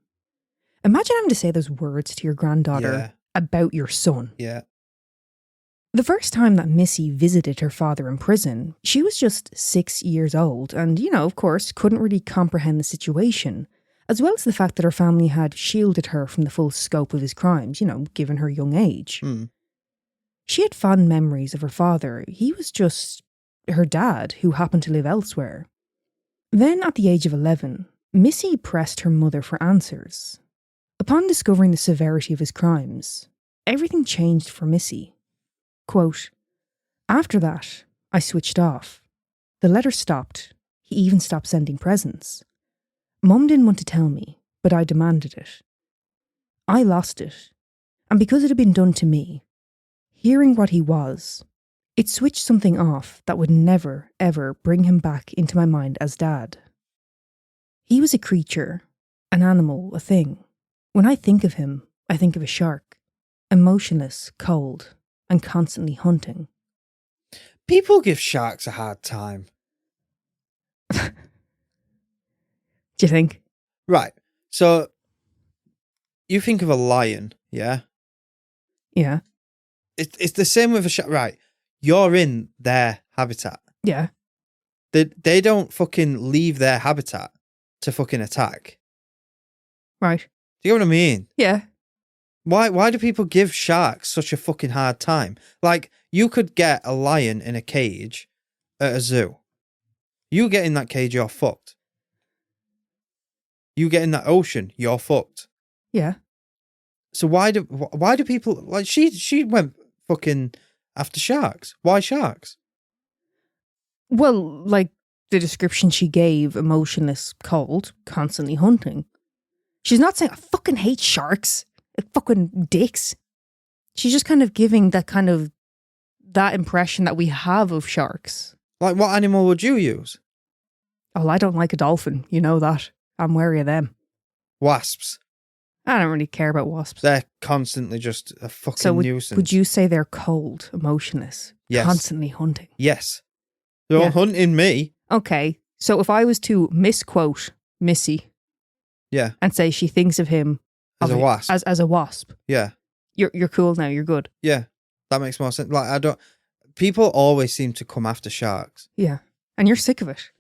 Imagine having to say those words to your granddaughter about your son. Yeah. The first time that Missy visited her father in prison, she was just 6 years old and, you know, of course, couldn't really comprehend the situation, as well as the fact that her family had shielded her from the full scope of his crimes, you know, given her young age. She had fond memories of her father. He was just her dad, who happened to live elsewhere. Then, at the age of 11, Missy pressed her mother for answers. Upon discovering the severity of his crimes, everything changed for Missy. Quote, after that, I switched off. The letters stopped. He even stopped sending presents. Mum didn't want to tell me, but I demanded it. I lost it. And because it had been done to me, hearing what he was, it switched something off that would never, ever bring him back into my mind as Dad. He was a creature, an animal, a thing. When I think of him, I think of a shark, emotionless, cold, and constantly hunting. People give sharks a hard time. Do you think? Right. So, you think of a lion, yeah? Yeah. It's the same with a shark. Right. You're in their habitat. Yeah. They don't fucking leave their habitat to fucking attack. Right. Do you get what I mean? Yeah. Why do people give sharks such a fucking hard time? Like, you could get a lion in a cage at a zoo. You get in that cage, you're fucked. You get in that ocean, you're fucked. Yeah. So why do people like she went fucking after sharks? Why sharks? Well, like the description she gave, emotionless, cold, constantly hunting. She's not saying, I fucking hate sharks. Fucking dicks. She's just kind of giving that impression that we have of sharks. Like, what animal would you use? Oh, I don't like a dolphin. You know that. I'm wary of them. Wasps. I don't really care about wasps. They're constantly just a fucking nuisance. Would you say they're cold, emotionless, Yes. constantly hunting? Yes. They're all hunting me. Okay. So if I was to misquote Missy Yeah. and say she thinks of him As a wasp. As a wasp, Yeah. you're cool now, you're good. Yeah. That makes more sense. Like, people always seem to come after sharks. Yeah. And you're sick of it.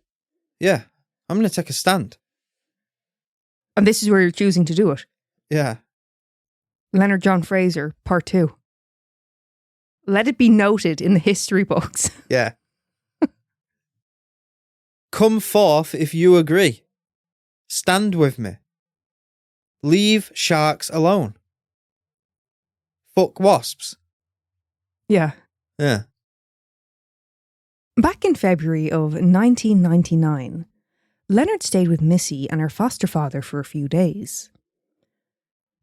Yeah. I'm going to take a stand. And this is where you're choosing to do it. Yeah. Leonard John Fraser, Part 2. Let it be noted in the history books. Yeah. Come forth if you agree. Stand with me. Leave sharks alone. Fuck wasps. Yeah. Yeah. Back in February of 1999, Leonard stayed with Missy and her foster father for a few days.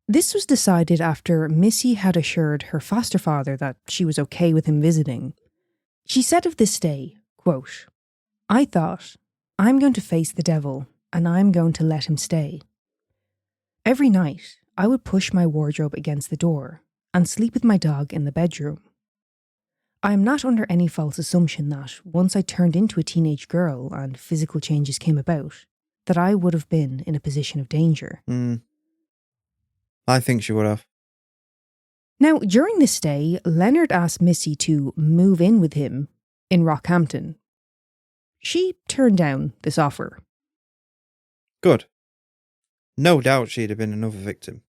This was decided after Missy had assured her foster father that she was okay with him visiting. She said of this stay, quote, I thought, I'm going to face the devil and I'm going to let him stay. Every night, I would push my wardrobe against the door and sleep with my dog in the bedroom. I am not under any false assumption that once I turned into a teenage girl and physical changes came about, that I would have been in a position of danger. I think she would have. Now, during this stay, Leonard asked Missy to move in with him in Rockhampton. She turned down this offer. Good. No doubt she'd have been another victim.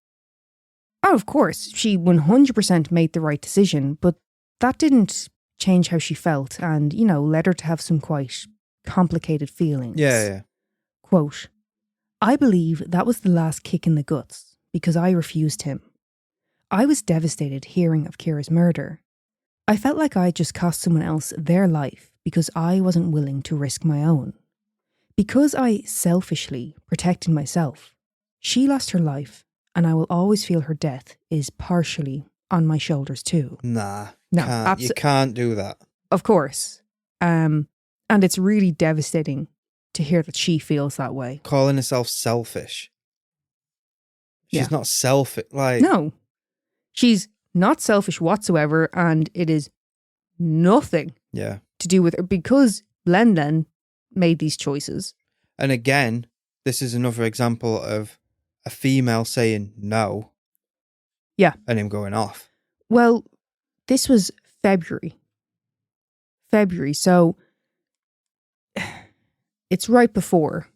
Oh, of course, she 100% made the right decision, but that didn't change how she felt and, led her to have some quite complicated feelings. Yeah. Quote, I believe that was the last kick in the guts because I refused him. I was devastated hearing of Kira's murder. I felt like I just cost someone else their life because I wasn't willing to risk my own. Because I selfishly protected myself, she lost her life and I will always feel her death is partially on my shoulders too. Nah. No, you can't do that. Of course. And it's really devastating to hear that she feels that way. Calling herself selfish. She's not selfish. No. She's not selfish whatsoever, and it is nothing to do with her because Len made these choices. And again, this is another example of a female saying no. Yeah. And him going off. Well, this was February, so it's right before.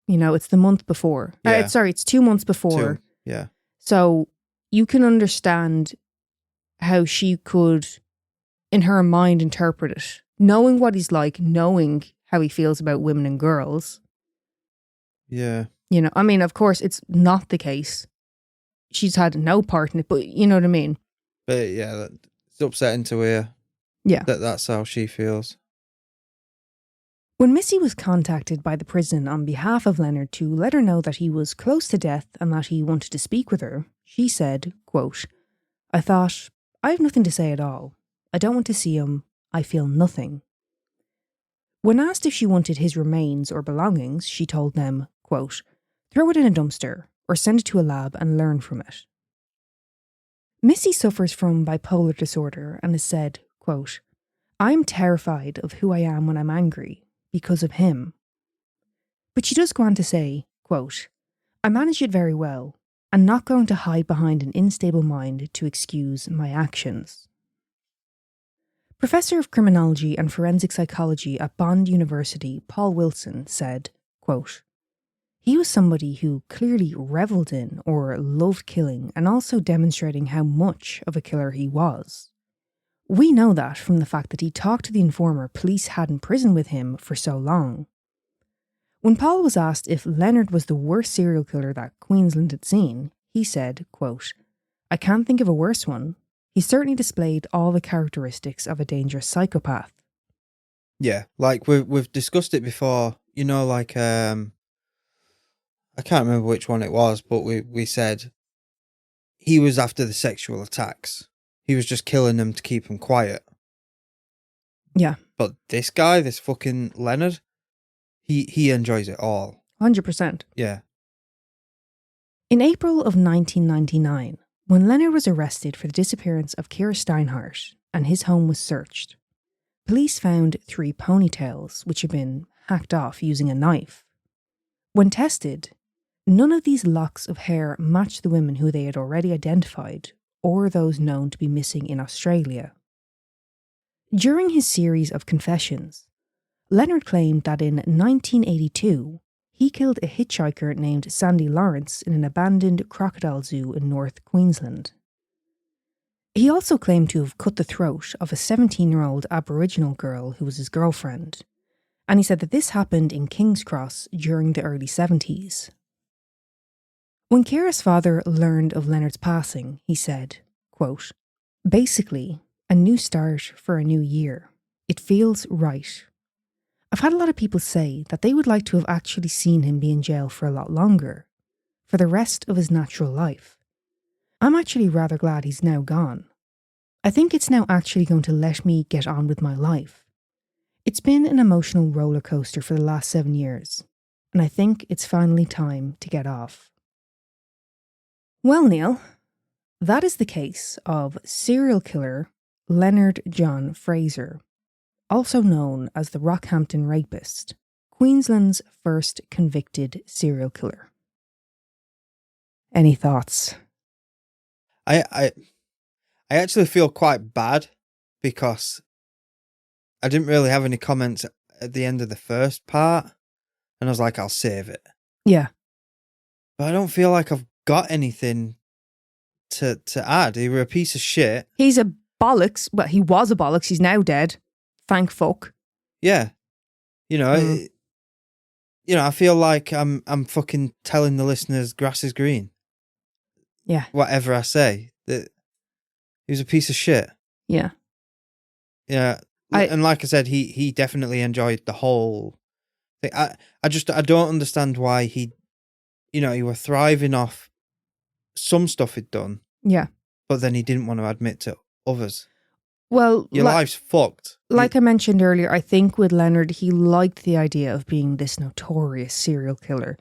It's the month before. Yeah. It's 2 months before. Yeah. So you can understand how she could, in her mind, interpret it. Knowing what he's like, knowing how he feels about women and girls. Yeah. Of course, it's not the case. She's had no part in it, but you know what I mean? But yeah, it's upsetting to hear. Yeah. That's how she feels. When Missy was contacted by the prison on behalf of Leonard to let her know that he was close to death and that he wanted to speak with her, she said, quote, I thought, I have nothing to say at all. I don't want to see him. I feel nothing. When asked if she wanted his remains or belongings, she told them, quote, throw it in a dumpster or send it to a lab and learn from it. Missy suffers from bipolar disorder and has said, quote, I'm terrified of who I am when I'm angry because of him. But she does go on to say, quote, I manage it very well and not going to hide behind an unstable mind to excuse my actions. Professor of Criminology and Forensic Psychology at Bond University, Paul Wilson, said, quote, he was somebody who clearly revelled in or loved killing and also demonstrating how much of a killer he was. We know that from the fact that he talked to the informer police had in prison with him for so long. When Paul was asked if Leonard was the worst serial killer that Queensland had seen, he said, quote, I can't think of a worse one. He certainly displayed all the characteristics of a dangerous psychopath. Yeah, like we've discussed it before. You know, like I can't remember which one it was, but we said he was after the sexual attacks. He was just killing them to keep them quiet. Yeah. But this guy, this fucking Leonard, he enjoys it all. 100%. Yeah. In April of 1999, when Leonard was arrested for the disappearance of Kira Steinhardt and his home was searched, police found 3 ponytails which had been hacked off using a knife. When tested, none of these locks of hair matched the women who they had already identified or those known to be missing in Australia. During his series of confessions, Leonard claimed that in 1982, he killed a hitchhiker named Sandy Lawrence in an abandoned crocodile zoo in North Queensland. He also claimed to have cut the throat of a 17-year-old Aboriginal girl who was his girlfriend, and he said that this happened in King's Cross during the early 70s. When Kira's father learned of Leonard's passing, he said, quote, "Basically, a new start for a new year. It feels right. I've had a lot of people say that they would like to have actually seen him be in jail for a lot longer, for the rest of his natural life. I'm actually rather glad he's now gone. I think it's now actually going to let me get on with my life. It's been an emotional roller coaster for the last 7 years, and I think it's finally time to get off." Well, Neil, that is the case of serial killer Leonard John Fraser, also known as the Rockhampton Rapist, Queensland's first convicted serial killer. Any thoughts? I actually feel quite bad because I didn't really have any comments at the end of the first part, and I was like, I'll save it. Yeah. But I don't feel like I've got anything to add. He were a piece of shit. He's a bollocks. Well, he was a bollocks. He's now dead. Thank fuck. Yeah. You know, I feel like I'm fucking telling the listeners grass is green. Yeah. Whatever I say. That he was a piece of shit. Yeah. Yeah. And like I said, he definitely enjoyed the whole thing. I don't understand why he were thriving off some stuff he'd done. Yeah. But then he didn't want to admit to others. Well, Your life's fucked. Like I mentioned earlier, I think with Leonard, he liked the idea of being this notorious serial killer.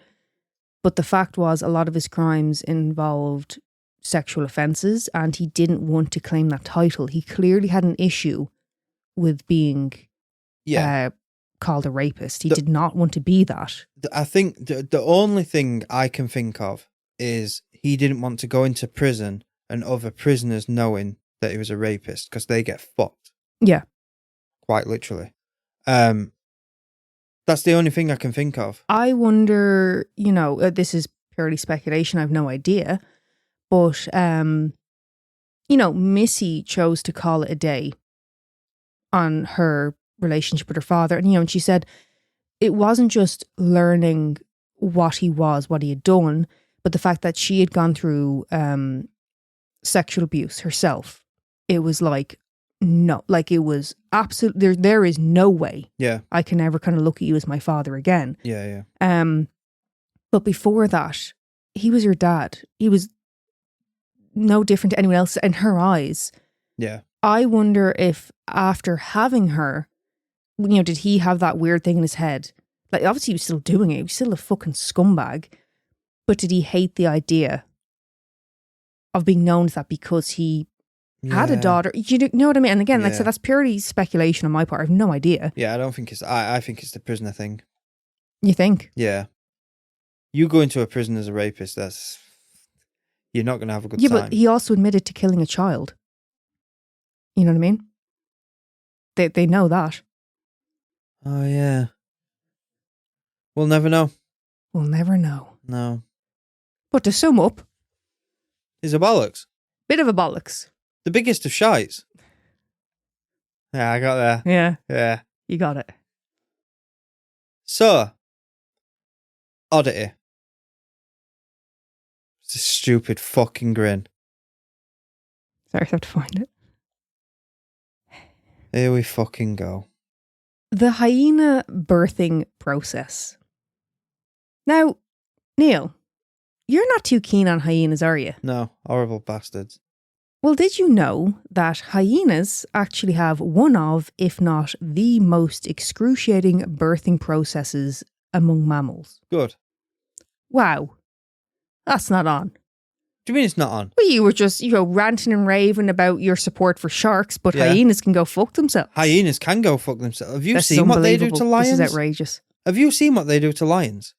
But the fact was, a lot of his crimes involved sexual offences, and he didn't want to claim that title. He clearly had an issue with being called a rapist. He did not want to be that. I think the only thing I can think of is he didn't want to go into prison and other prisoners knowing that he was a rapist, because they get fucked. Yeah. Quite literally. That's the only thing I can think of. I wonder, this is purely speculation, I have no idea, but, Missy chose to call it a day on her relationship with her father. And she said it wasn't just learning what he was, what he had done, but the fact that she had gone through sexual abuse herself. It was like, no, like it was absolutely, there is no way I can ever kind of look at you as my father again. Yeah. But before that, he was your dad. He was no different to anyone else in her eyes. Yeah. I wonder if after having her, did he have that weird thing in his head? Like, obviously he was still doing it. He was still a fucking scumbag. But did he hate the idea of being known as that because he had a daughter? You know what I mean? And again, so that's purely speculation on my part. I have no idea. Yeah, I don't think it's... I think it's the prisoner thing. You think? Yeah. You go into a prison as a rapist, you're not going to have a good time. Yeah, but he also admitted to killing a child. You know what I mean? They know that. Oh, yeah. We'll never know. We'll never know. No. But to sum up... He's a bollocks. Bit of a bollocks. The biggest of shites. Yeah, I got there. Yeah. Yeah. You got it. So, oddity. It's a stupid fucking grin. Sorry, I have to find it. Here we fucking go. The hyena birthing process. Now, Neil, you're not too keen on hyenas, are you? No, horrible bastards. Well, did you know that hyenas actually have one of, if not the most excruciating birthing processes among mammals? Good. Wow. That's not on. Do you mean it's not on? Well, you were just, ranting and raving about your support for sharks, but Yeah. hyenas can go fuck themselves. Hyenas can go fuck themselves. Have you That's seen what they do to unbelievable. lions? This is outrageous. Have you seen what they do to lions?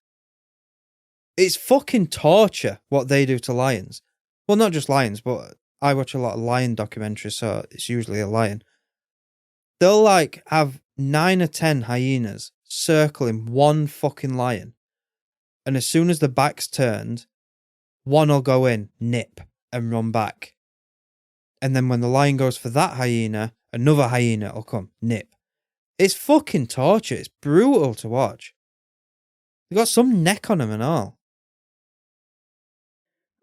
It's fucking torture what they do to lions. Well, not just lions, but I watch a lot of lion documentaries, so it's usually a lion. They'll have 9 or 10 hyenas circling one fucking lion. And as soon as the back's turned, one will go in, nip, and run back. And then when the lion goes for that hyena, another hyena will come, nip. It's fucking torture. It's brutal to watch. They got some neck on them and all.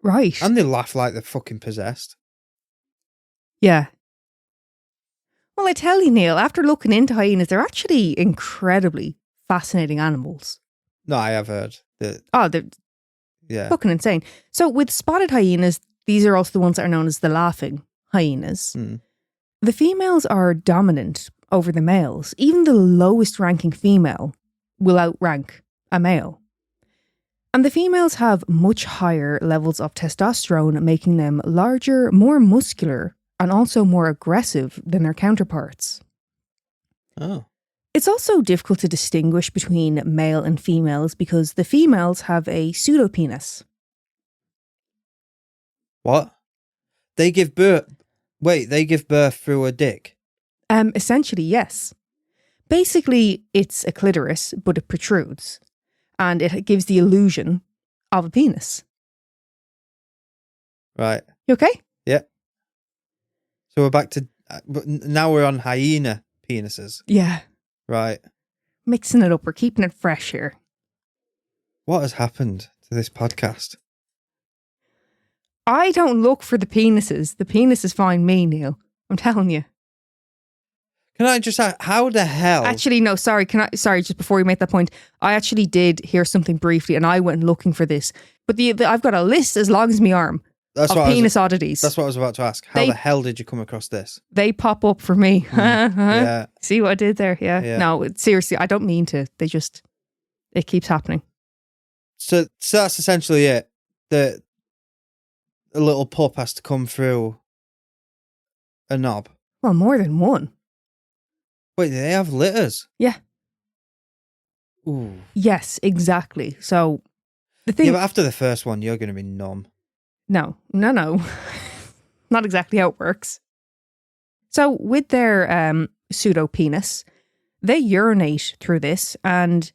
Right. And they laugh like they're fucking possessed. Yeah. Well, I tell you, Neil, after looking into hyenas, they're actually incredibly fascinating animals. No, I have heard that. Oh, they're fucking insane. So with spotted hyenas, these are also the ones that are known as the laughing hyenas. Mm. The females are dominant over the males. Even the lowest ranking female will outrank a male. And the females have much higher levels of testosterone, making them larger, more muscular, and also more aggressive than their counterparts. Oh. It's also difficult to distinguish between male and females because the females have a pseudopenis. What? They give birth. Wait, they give birth through a dick? Essentially, yes. Basically, it's a clitoris, but it protrudes. And it gives the illusion of a penis. Right. You okay? Yeah. So we're back to... But now we're on hyena penises. Yeah. Right. Mixing it up. We're keeping it fresh here. What has happened to this podcast? I don't look for the penises. The penises find me, Neil. I'm telling you. Can I just ask, how the hell... Actually, no, sorry. Sorry, just before you make that point, I actually did hear something briefly and I went looking for this. But I've got a list as long as my arm of penis oddities. That's what I was about to ask. How the hell did you come across this? They pop up for me. Yeah. See what I did there? Yeah. No, seriously, I don't mean to. It keeps happening. So that's essentially it. A little pup has to come through a knob. Well, more than one. Wait, do they have litters? Yeah. Ooh. Yes, exactly. So the thing... Yeah, but after the first one, you're going to be numb. No. Not exactly how it works. So with their pseudo-penis, they urinate through this, and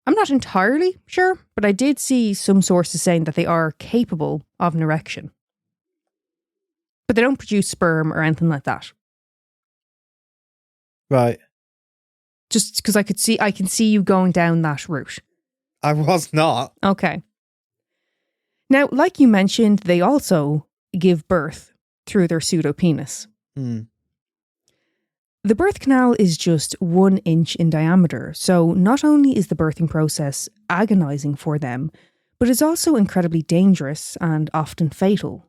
I'm not entirely sure, but I did see some sources saying that they are capable of an erection. But they don't produce sperm or anything like that. Right. Just because I can see you going down that route. I was not. Okay. Now, like you mentioned, they also give birth through their pseudopenis. Mm. The birth canal is just 1 inch in diameter, so not only is the birthing process agonizing for them, but it's also incredibly dangerous and often fatal.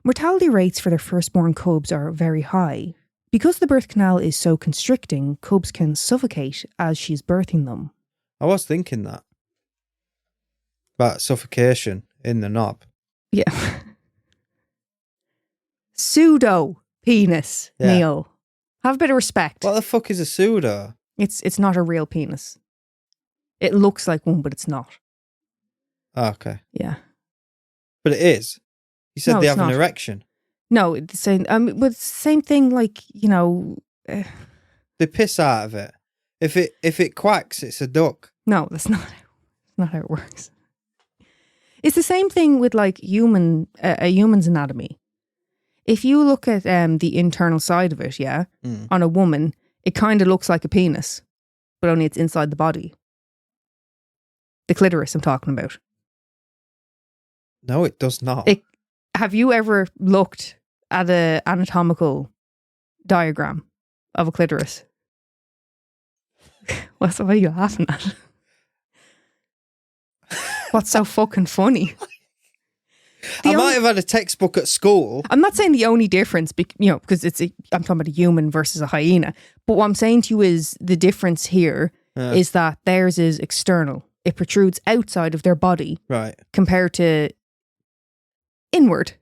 Mortality rates for their firstborn cubs are very high. Because the birth canal is so constricting, cubs can suffocate as she's birthing them. I was thinking that. About suffocation in the knob. Yeah. Pseudo-penis, Yeah. Neil. Have a bit of respect. What the fuck is a pseudo? It's not a real penis. It looks like one, but it's not. Oh, okay. Yeah. But it is. You said No, they it's have not. an erection. No, it's the same. But it's the same thing. Like They piss out of it. If it quacks, it's a duck. no, that's not how it works. It's the same thing with like a human's anatomy. If you look at the internal side of it, on a woman, it kind of looks like a penis, but only it's inside the body. The clitoris I'm talking about. No, it does not. Have you ever looked at the anatomical diagram of a clitoris. What are you laughing at? What's so fucking funny? I might have had a textbook at school. I'm not saying the only difference, because I'm talking about a human versus a hyena. But what I'm saying to you is the difference here is that theirs is external. It protrudes outside of their body, right? Compared to inward,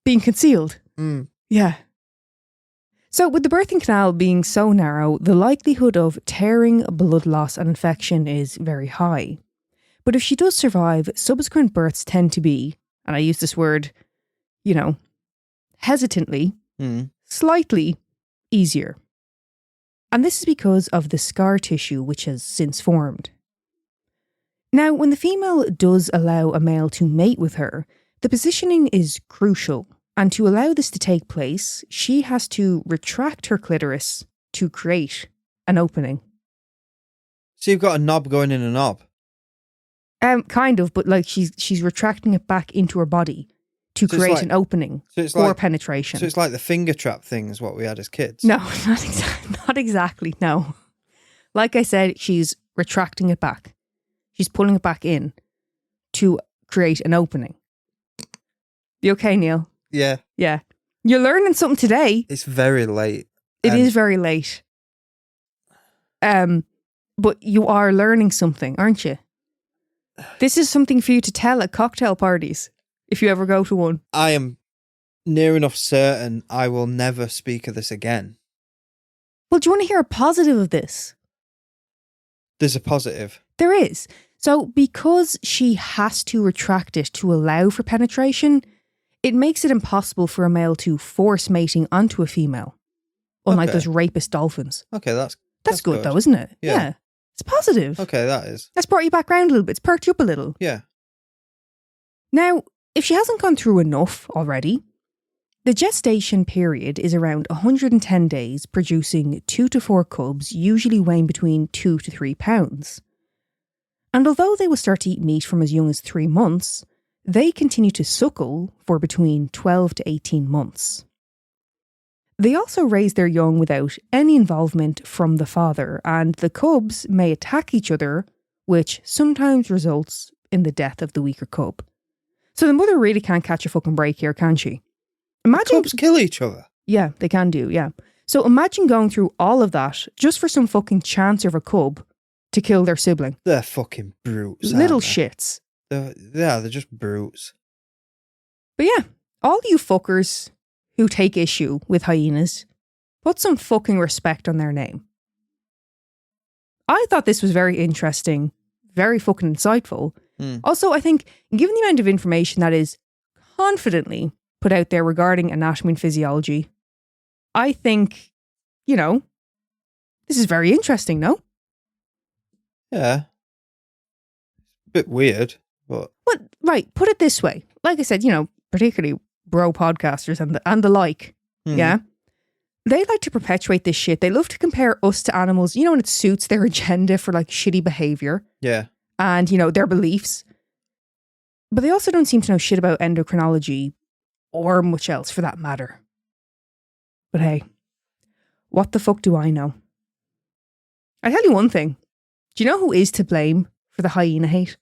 being concealed. Yeah. So with the birthing canal being so narrow, the likelihood of tearing, blood loss and infection is very high. But if she does survive, subsequent births tend to be, and I use this word, hesitantly, slightly easier. And this is because of the scar tissue which has since formed. Now, when the female does allow a male to mate with her, the positioning is crucial. And to allow this to take place, she has to retract her clitoris to create an opening. So you've got a knob going in a knob? Kind of, but like she's retracting it back into her body to create an opening for penetration. So it's like the finger trap thing is what we had as kids? No, not exactly, no. Like I said, she's retracting it back. She's pulling it back in to create an opening. You okay, Neil? Yeah. Yeah. You're learning something today. It's very late. It is very late. But you are learning something, aren't you? This is something for you to tell at cocktail parties, if you ever go to one. I am near enough certain I will never speak of this again. Well, do you want to hear a positive of this? There's a positive. There is. So because she has to retract it to allow for penetration, it makes it impossible for a male to force mating onto a female. Unlike those rapist dolphins. Okay, that's good though, isn't it? Yeah. It's positive. Okay, that is. That's brought you back round a little bit. It's perked you up a little. Yeah. Now, if she hasn't gone through enough already, the gestation period is around 110 days, producing 2 to 4 cubs, usually weighing between 2 to 3 pounds. And although they will start to eat meat from as young as 3 months, they continue to suckle for between 12 to 18 months. They also raise their young without any involvement from the father, and the cubs may attack each other, which sometimes results in the death of the weaker cub. So the mother really can't catch a fucking break here, can she? Imagine Cubs kill each other. Yeah, they can do, yeah. So imagine going through all of that just for some fucking chance of a cub to kill their sibling. They're fucking brutes. Little shits. They're just brutes. But yeah, all you fuckers who take issue with hyenas, put some fucking respect on their name. I thought this was very interesting, very fucking insightful. Also, I think, given the amount of information that is confidently put out there regarding anatomy and physiology, I think, this is very interesting, no? Yeah. Bit weird, but... Well, right, put it this way. Like I said, particularly bro podcasters and the like, yeah? They like to perpetuate this shit. They love to compare us to animals, and it suits their agenda for like shitty behaviour. Yeah. And, their beliefs. But they also don't seem to know shit about endocrinology or much else for that matter. But hey, what the fuck do I know? I tell you one thing. Do you know who is to blame for the hyena hate?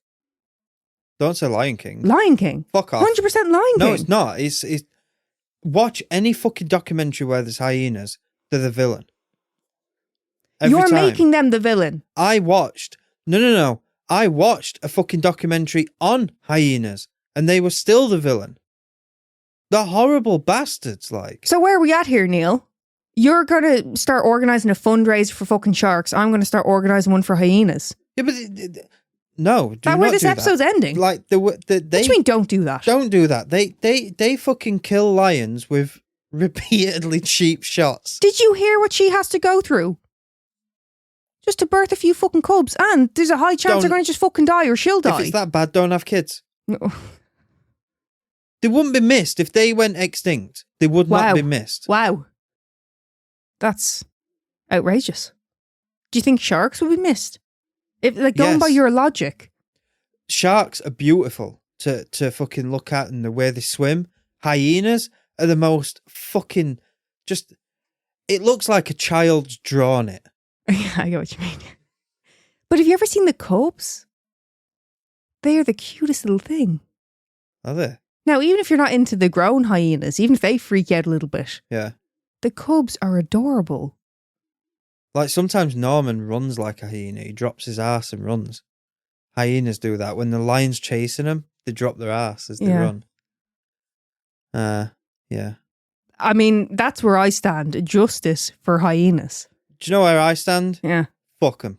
Don't say Lion King. Lion King. Fuck off. 100% Lion King. No, it's not. It's watch any fucking documentary where there's hyenas. They're the villain. You're making them the villain. I watched... No. I watched a fucking documentary on hyenas and they were still the villain. They're horrible bastards, like. So where are we at here, Neil? You're going to start organising a fundraiser for fucking sharks. I'm going to start organising one for hyenas. Yeah, but... No, do that not where this do episode's that. ending? Like, they... What do you mean, don't do that? Don't do that. They fucking kill lions with repeatedly cheap shots. Did you hear what she has to go through? Just to birth a few fucking cubs, and there's a high chance they're going to just fucking die or she'll die. If it's that bad, don't have kids. No. They wouldn't be missed. If they went extinct, they would not be missed. Wow. That's outrageous. Do you think sharks would be missed? If going by your logic. Sharks are beautiful to fucking look at and the way they swim. Hyenas are the most fucking just. It looks like a child's drawn it. Yeah, I get what you mean. But have you ever seen the cubs? They are the cutest little thing. Are they? Now, even if you're not into the grown hyenas, even if they freak you out a little bit, Yeah. the cubs are adorable. Like sometimes Norman runs like a hyena. He drops his ass and runs. Hyenas do that. When the lion's chasing them, they drop their ass as they run. Yeah. I mean, that's where I stand. Justice for hyenas. Do you know where I stand? Yeah. Fuck them.